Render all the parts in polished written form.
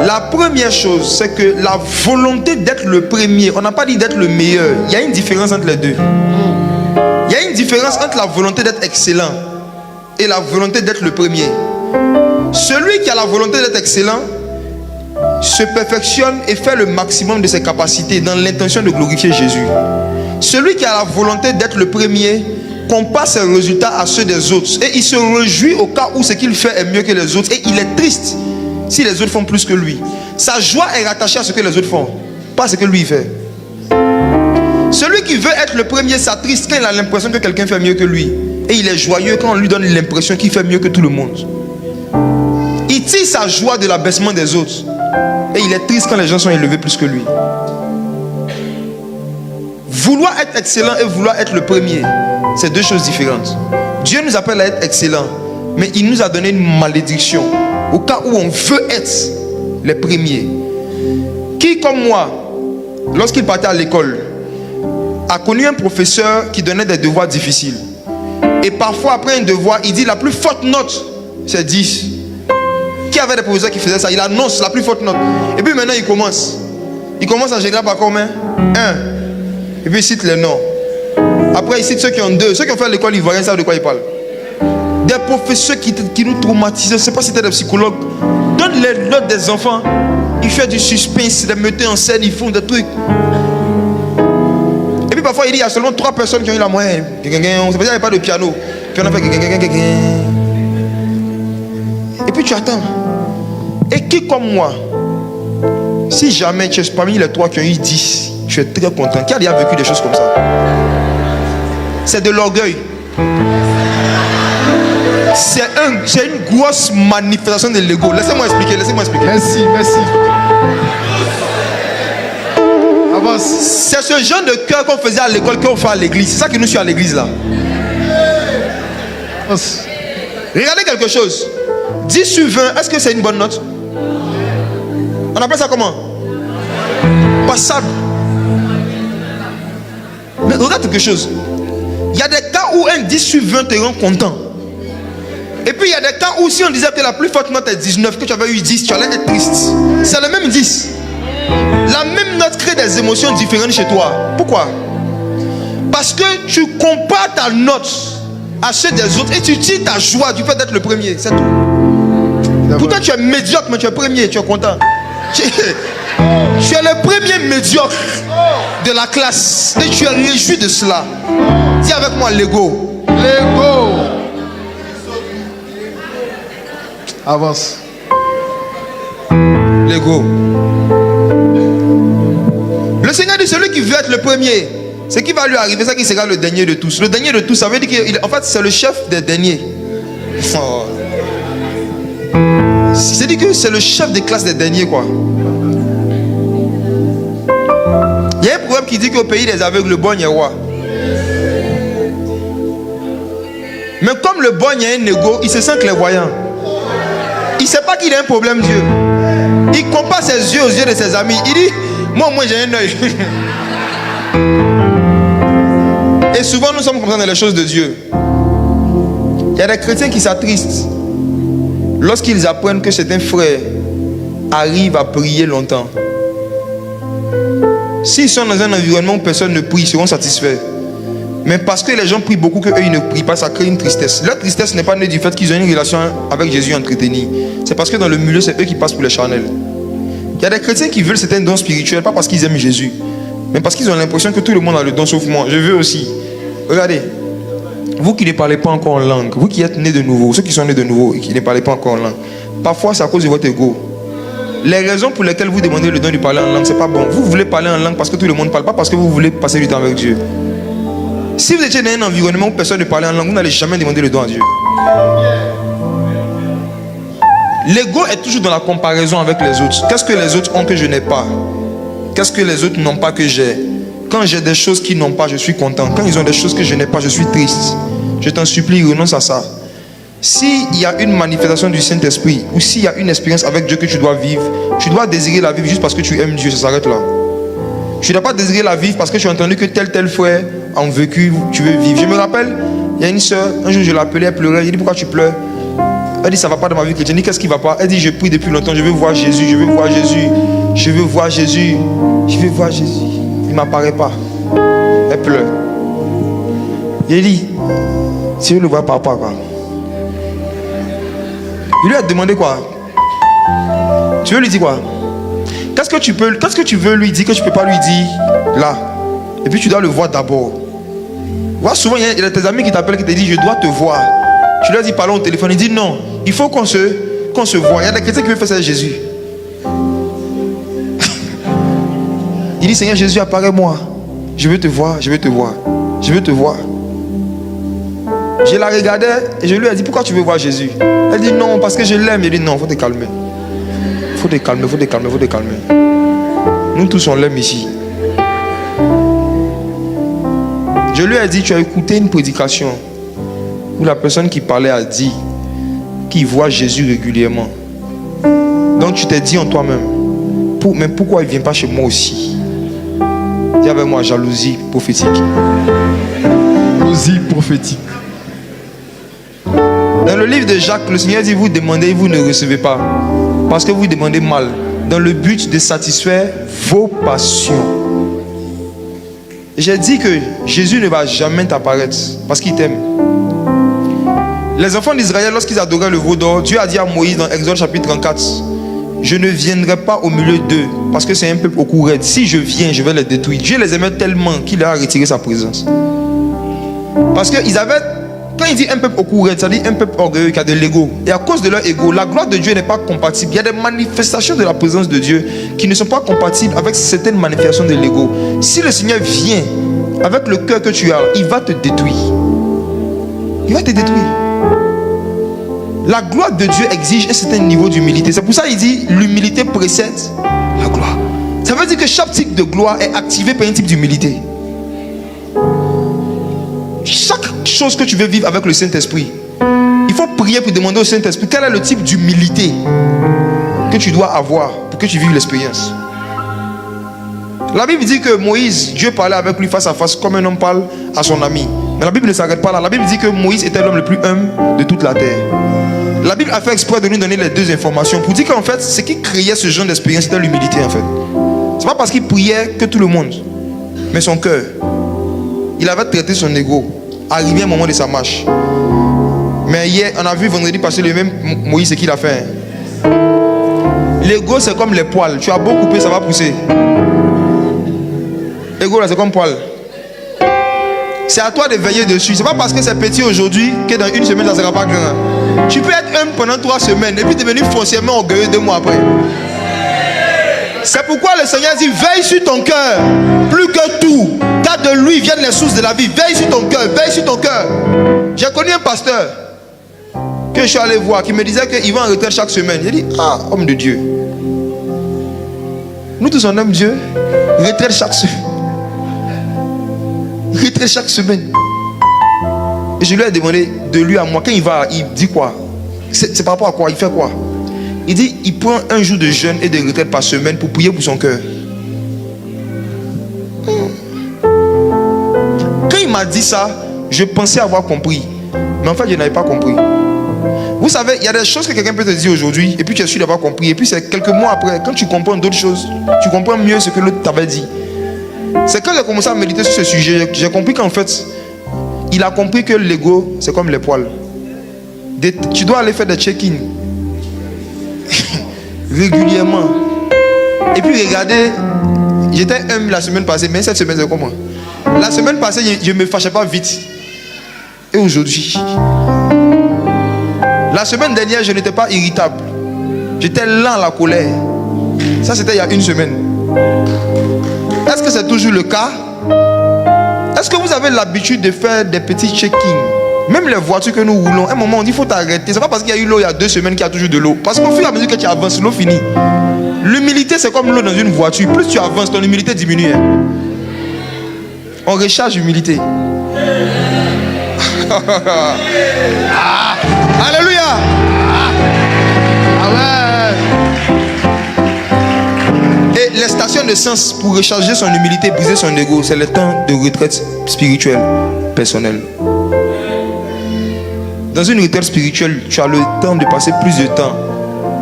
La première chose, c'est que la volonté d'être le premier, on n'a pas dit d'être le meilleur. Il y a une différence entre les deux. Il y a une différence entre la volonté d'être excellent et la volonté d'être le premier. Celui qui a la volonté d'être excellent se perfectionne et fait le maximum de ses capacités dans l'intention de glorifier Jésus. Celui qui a la volonté d'être le premier compare ses résultats à ceux des autres et il se réjouit au cas où ce qu'il fait est mieux que les autres et il est triste si les autres font plus que lui. Sa joie est rattachée à ce que les autres font, pas à ce que lui fait. Celui qui veut être le premier s'attriste quand il a l'impression que quelqu'un fait mieux que lui. Et il est joyeux quand on lui donne l'impression qu'il fait mieux que tout le monde. Il tire sa joie de l'abaissement des autres. Et il est triste quand les gens sont élevés plus que lui. Vouloir être excellent et vouloir être le premier, c'est deux choses différentes. Dieu nous appelle à être excellent, mais il nous a donné une malédiction au cas où on veut être les premiers. Qui comme moi, lorsqu'il partait à l'école, a connu un professeur qui donnait des devoirs difficiles. Et parfois après un devoir, il dit la plus forte note, c'est 10. Qui avait des professeurs qui faisaient ça? Il annonce la plus forte note. Et puis maintenant il commence. Il commence en général par combien? 1. Et puis il cite les noms. Après il cite ceux qui ont 2. Ceux qui ont fait l'école ivoirienne savent de quoi il parle. Des professeurs qui nous traumatisaient. Je ne sais pas si c'était des psychologues. Donne les notes des enfants. Ils font du suspense, des metteurs en scène, ils font des trucs. Et puis parfois il dit il y a seulement 3 personnes qui ont eu la moyenne. C'est parce qu'il n'y avait pas de piano. Puis on a fait. Et puis tu attends. Et qui comme moi, si jamais tu es parmi les 3 qui ont eu 10, tu es très content. Qui a déjà vécu des choses comme ça? C'est de l'orgueil. C'est une grosse manifestation de l'ego. Laissez-moi expliquer. Merci. Avance. C'est ce genre de cœur qu'on faisait à l'école qu'on fait à l'église. C'est ça que nous sommes à l'église là. Avance. Regardez quelque chose. 10 sur 20, est-ce que c'est une bonne note? On appelle ça comment? Passable. Mais regarde quelque chose. Il y a des cas où un 10 sur 20 te rend content. Et puis il y a des cas où si on disait que la plus forte note est 19, que tu avais eu 10, tu allais être triste. C'est le même 10. La même note crée des émotions différentes chez toi. Pourquoi? Parce que tu compares ta note à ceux des autres et tu tires ta joie du fait d'être le premier. C'est tout. Pourtant tu es médiocre, mais tu es premier, tu es content. Tu es le premier médiocre de la classe et tu es réjoui de cela. Dis avec moi l'ego. L'ego. Avance. L'ego. Le Seigneur dit celui qui veut être le premier, ce qui va lui arriver, c'est qu'il sera le dernier de tous. Le dernier de tous, ça veut dire qu'en fait c'est le chef des derniers. Oh. C'est-à-dire que c'est le chef des classes des derniers quoi. Il y a un proverbe qui dit qu'au pays des aveugles, le borgne est roi. Mais comme le borgne a un ego, il se sent clairvoyant. Il ne sait pas qu'il a un problème Dieu. Il compare ses yeux aux yeux de ses amis. Il dit, moi j'ai un œil. Et souvent nous sommes comme ça dans les choses de Dieu. Il y a des chrétiens qui s'attristent lorsqu'ils apprennent que certains frères arrivent à prier longtemps. S'ils sont dans un environnement où personne ne prie, ils seront satisfaits. Mais parce que les gens prient beaucoup, qu'eux ils ne prient pas, ça crée une tristesse. Leur tristesse n'est pas née du fait qu'ils ont une relation avec Jésus entretenue. C'est parce que dans le milieu, c'est eux qui passent pour les charnels. Il y a des chrétiens qui veulent certains dons spirituels, pas parce qu'ils aiment Jésus, mais parce qu'ils ont l'impression que tout le monde a le don sauf moi. Je veux aussi. Regardez, vous qui ne parlez pas encore en langue, vous qui êtes nés de nouveau, ceux qui sont nés de nouveau et qui ne parlez pas encore en langue, parfois c'est à cause de votre ego. Les raisons pour lesquelles vous demandez le don de parler en langue, c'est pas bon. Vous voulez parler en langue parce que tout le monde parle, pas parce que vous voulez passer du temps avec Dieu. Si vous étiez dans un environnement où personne ne parlait en langue, vous n'allez jamais demander le don à Dieu. L'ego est toujours dans la comparaison avec les autres. Qu'est-ce que les autres ont que je n'ai pas? Qu'est-ce que les autres n'ont pas que j'ai? Quand j'ai des choses qu'ils n'ont pas, je suis content. Quand ils ont des choses que je n'ai pas, je suis triste. Je t'en supplie, renonce à ça. S'il y a une manifestation du Saint-Esprit ou s'il y a une expérience avec Dieu que tu dois vivre, tu dois désirer la vivre juste parce que tu aimes Dieu, ça s'arrête là. Tu ne dois pas désirer la vivre parce que tu as entendu que tel frère a vécu, tu veux vivre. Je me rappelle, il y a une soeur, un jour je l'appelais, elle pleurait, j'ai dit pourquoi tu pleures? Elle dit, ça ne va pas dans ma vie chrétienne. Elle dit, qu'est-ce qui ne va pas? Elle dit, je prie depuis longtemps, je veux voir Jésus, je veux voir Jésus, je veux voir Jésus, je veux voir Jésus. Il ne m'apparaît pas. Elle pleure. Et il dit, si je le vois, papa, quoi. Il lui a demandé quoi? Tu veux lui dire quoi? Qu'est-ce que tu veux lui dire que tu ne peux pas lui dire là? Et puis tu dois le voir d'abord. Vois, souvent il y a tes amis qui t'appellent, qui te disent, je dois te voir. Tu leur dis, parlons au téléphone. Il dit, non, il faut qu'on se voit. Il y a des chrétiens qui veulent faire ça avec Jésus. Il dit, Seigneur Jésus, apparaît-moi. Je veux te voir, je veux te voir, je veux te voir. Je la regardais et je lui ai dit, pourquoi tu veux voir Jésus? Elle dit, non, parce que je l'aime. Il dit, non, il faut te calmer. Il faut te calmer, il faut te calmer, il faut te calmer. Nous tous, on l'aime ici. Je lui ai dit, tu as écouté une prédication où la personne qui parlait a dit qu'il voit Jésus régulièrement. Donc tu t'es dit en toi-même, mais pourquoi il ne vient pas chez moi aussi? Dis avec moi, jalousie prophétique. Jalousie prophétique. Dans le livre de Jacques, le Seigneur dit, vous demandez et vous ne recevez pas. Parce que vous demandez mal. Dans le but de satisfaire vos passions. J'ai dit que Jésus ne va jamais t'apparaître parce qu'il t'aime. Les enfants d'Israël, lorsqu'ils adoraient le veau d'or, Dieu a dit à Moïse dans Exode chapitre 34, je ne viendrai pas au milieu d'eux parce que c'est un peuple au cou raide. Si je viens, je vais les détruire. Dieu les aimait tellement qu'il leur a retiré sa présence. Parce qu'ils avaient, quand il dit un peuple au cou raide, ça dit un peuple orgueilleux qui a de l'ego. Et à cause de leur ego, la gloire de Dieu n'est pas compatible. Il y a des manifestations de la présence de Dieu qui ne sont pas compatibles avec certaines manifestations de l'ego. Si le Seigneur vient avec le cœur que tu as, il va te détruire. Il va te détruire. La gloire de Dieu exige un certain niveau d'humilité. C'est pour ça qu'il dit l'humilité précède la gloire. Ça veut dire que chaque type de gloire est activé par un type d'humilité. Chaque chose que tu veux vivre avec le Saint-Esprit, il faut prier pour demander au Saint-Esprit quel est le type d'humilité que tu dois avoir pour que tu vives l'expérience. La Bible dit que Moïse, Dieu parlait avec lui face à face comme un homme parle à son ami. Mais la Bible ne s'arrête pas là. La Bible dit que Moïse était l'homme le plus humble de toute la terre. La Bible a fait exprès de nous donner les deux informations pour dire qu'en fait, ce qui créait ce genre d'expérience, c'était l'humilité en fait. C'est pas parce qu'il priait que tout le monde, mais son cœur. Il avait traité son ego, arrivé à un moment de sa marche. Mais hier, on a vu vendredi passé le même Moïse, ce qu'il a fait. L'ego, c'est comme les poils. Tu as beau couper, ça va pousser. L'ego, là, c'est comme poil. C'est à toi de veiller dessus. C'est pas parce que c'est petit aujourd'hui que dans une semaine, ça ne sera pas grand. Tu peux être humble pendant 3 semaines et puis devenir foncièrement orgueilleux 2 mois après. C'est pourquoi le Seigneur dit, veille sur ton cœur. Plus que tout, car de lui viennent les sources de la vie. Veille sur ton cœur, veille sur ton cœur. J'ai connu un pasteur que je suis allé voir qui me disait qu'il va en retraite chaque semaine. J'ai dit, ah, homme de Dieu. Nous tous on aime Dieu. Retraite chaque semaine. Retraite chaque semaine. Et je lui ai demandé de lui à moi, quand il va, il dit quoi? C'est par rapport à quoi? Il fait quoi? Il dit, il prend un jour de jeûne et de retraite par semaine pour prier pour son cœur. Quand il m'a dit ça, je pensais avoir compris. Mais en fait, je n'avais pas compris. Vous savez, il y a des choses que quelqu'un peut te dire aujourd'hui, et puis tu es sûr d'avoir compris. Et puis c'est quelques mois après, quand tu comprends d'autres choses, tu comprends mieux ce que l'autre t'avait dit. C'est quand j'ai commencé à méditer sur ce sujet, j'ai compris qu'en fait, il a compris que l'ego, c'est comme les poils. Tu dois aller faire des check-in régulièrement. Et puis regardez, j'étais humble la semaine passée, mais cette semaine c'est comment? La semaine passée, je ne me fâchais pas vite. Et aujourd'hui, la semaine dernière, je n'étais pas irritable. J'étais lent à la colère. Ça, c'était il y a 1 semaine. Est-ce que c'est toujours le cas? Est-ce que vous avez l'habitude de faire des petits check-in? Même les voitures que nous roulons, à un moment on dit il faut t'arrêter. C'est pas parce qu'il y a eu l'eau il y a 2 semaines qu'il y a toujours de l'eau. Parce qu'au fur et à mesure que tu avances, l'eau finit. L'humilité c'est comme l'eau dans une voiture. Plus tu avances, ton humilité diminue. On recharge l'humilité. Alléluia. Et les stations de sens pour recharger son humilité, briser son ego, c'est le temps de retraite spirituelle, personnelle. Dans une retraite spirituelle, tu as le temps de passer plus de temps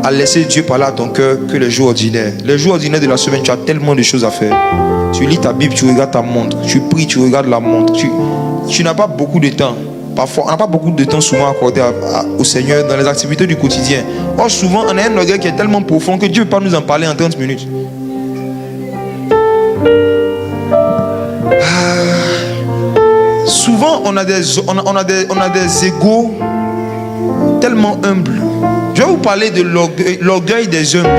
à laisser Dieu parler à ton cœur que les jours ordinaires. Les jours ordinaires de la semaine, tu as tellement de choses à faire. Tu lis ta Bible, tu regardes ta montre. Tu pries, tu regardes la montre. Tu n'as pas beaucoup de temps. Parfois, on n'a pas beaucoup de temps souvent accordé au Seigneur dans les activités du quotidien. Or, souvent, on a un orgueil qui est tellement profond que Dieu ne peut pas nous en parler en 30 minutes. Souvent, on a des égos tellement humbles. Je vais vous parler de l'orgueil des humbles.